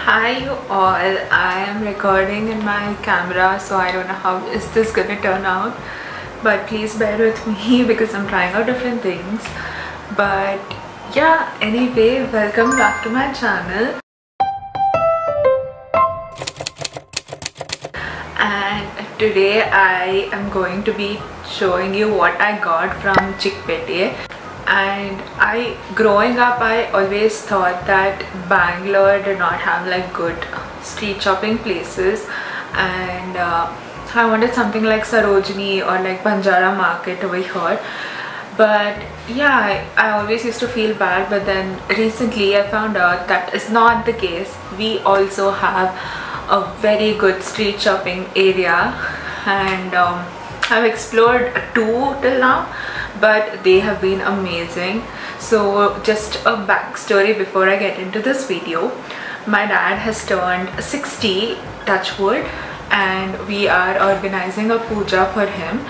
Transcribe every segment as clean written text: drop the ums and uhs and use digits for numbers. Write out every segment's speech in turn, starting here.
Hi you all, I am recording in my camera, so I don't know how is this gonna turn out, but please bear with me because I'm trying out different things. But yeah, anyway, welcome back to my channel. And today I am going to be showing you what I got from Chickpete. And growing up, I always thought that Bangalore did not have like good street shopping places, and I wanted something like Sarojini or like Banjara Market over here. But yeah, I always used to feel bad, but then recently I found out that is not the case. We also have a very good street shopping area, and I've explored two till now, but they have been amazing. So just a backstory before I get into this video. My dad has turned 60, touch wood, and we are organizing a puja for him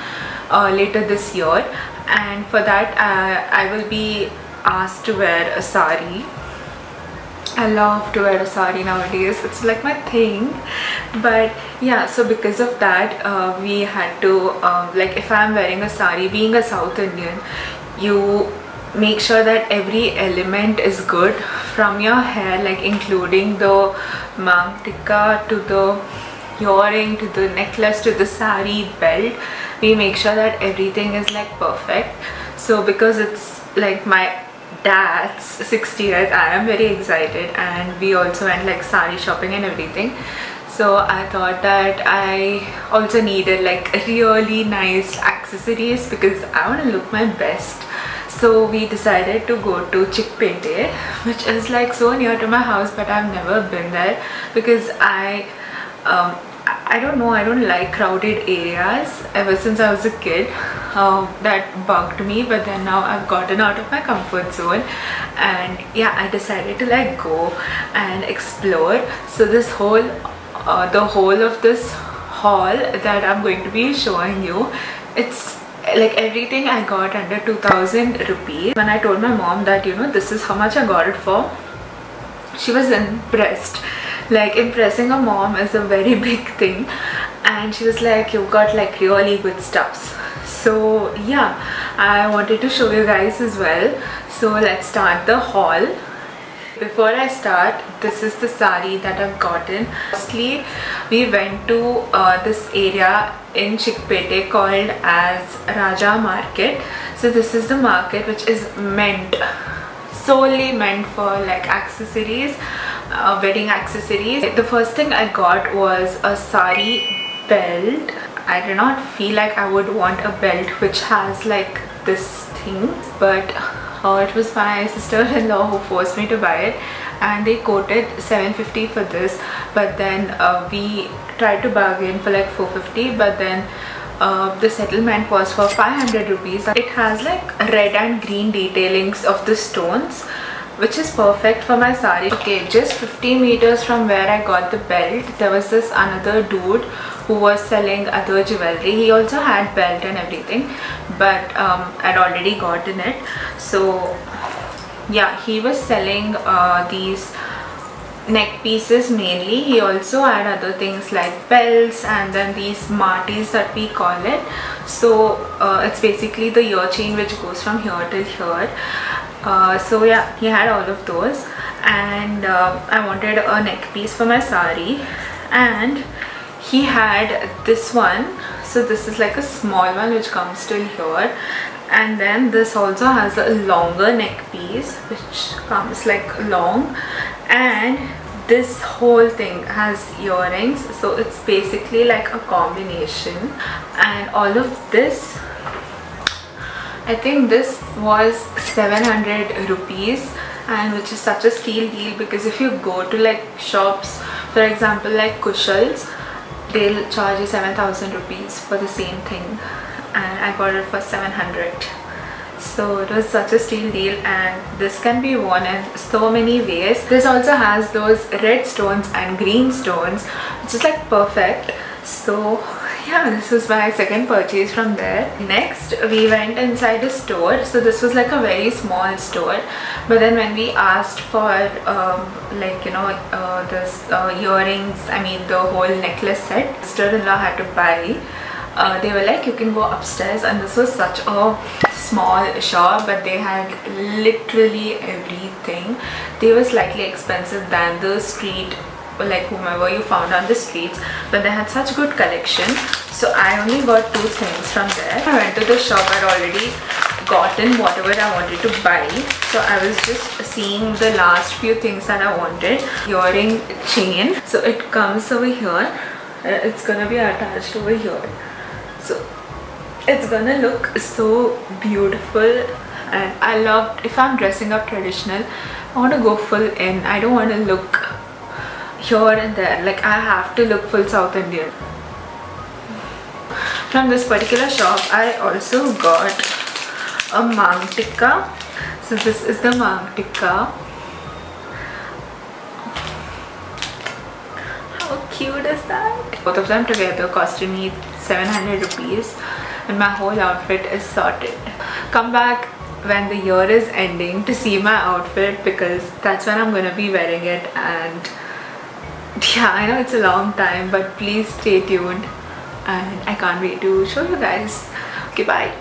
later this year, and for that I will be asked to wear a sari. I love to wear a sari nowadays, it's like my thing. But yeah, so because of that we had to like, if I'm wearing a sari, being a South Indian, you make sure that every element is good, from your hair, like including the mangtika to the earring to the necklace to the sari belt. We make sure that everything is like perfect. So because it's like my dad's 60th, I am very excited, and we also went like sari shopping and everything. So I thought that I also needed like really nice accessories because I want to look my best. So we decided to go to Chickpete, which is like so near to my house, but I've never been there because I don't know, I don't like crowded areas. Ever since I was a kid, that bugged me, but then now I've gotten out of my comfort zone, and yeah, I decided to like go and explore. So this whole the whole of this haul that I'm going to be showing you, it's like everything I got under 2000 rupees. When I told my mom that, you know, this is how much I got it for, she was impressed. Like, impressing a mom is a very big thing, and she was like, you got like really good stuffs. So yeah, I wanted to show you guys as well. So let's start the haul. Before I start, this is the sari that I've gotten. Firstly, we went to this area in Chickpete called as Raja Market. So this is the market which is solely meant for like accessories, wedding accessories. The first thing I got was a sari belt. I did not feel like I would want a belt which has like this thing, but it was my sister-in-law who forced me to buy it, and they quoted 750 for this, but then we tried to bargain for like 450, but then the settlement was for 500 rupees. It has like red and green detailings of the stones, which is perfect for my sari. Okay, just 50 meters from where I got the belt, there was this another dude who was selling other jewelry. He also had belt and everything, but I'd already gotten it. So yeah, he was selling these neck pieces mainly. He also had other things like belts, and then these martis that we call it. So it's basically the ear chain which goes from here till here. So yeah, he had all of those, and I wanted a neck piece for my sari, and he had this one. So this is like a small one which comes till here, and then this also has a longer neck piece which comes like long, and this whole thing has earrings. So it's basically like a combination, and all of this, I think this was 700 rupees, and which is such a steal deal, because if you go to like shops, for example like Kushal's, they'll charge you 7000 rupees for the same thing, and I got it for 700. So it was such a steal deal, and this can be worn in so many ways. This also has those red stones and green stones, which is like perfect. So yeah, this was my second purchase from there. Next we went inside a store. So this was like a very small store, but then when we asked for like, you know, this earrings, I mean the whole necklace set sister-in-law had to buy, they were like, you can go upstairs. And this was such a small shop, but they had literally everything. They were slightly expensive than the street, like whomever you found on the streets, but they had such good collection. So I only got 2 things from there. I went to the shop. I'd already gotten whatever I wanted to buy, so I was just seeing the last few things that I wanted. Earring chain, so it comes over here, it's gonna be attached over here, so it's gonna look so beautiful. And I love, if I'm dressing up traditional, I want to go full in. I don't want to look here and there, like I have to look full South Indian. From this particular shop I also got a mang tikka. So this is the mang tikka. How cute is that? Both of them together costed me 700 rupees and my whole outfit is sorted. Come back when the year is ending to see my outfit, because that's when I'm gonna be wearing it. And yeah, I know it's a long time, but please stay tuned and I can't wait to show you guys. Okay, bye.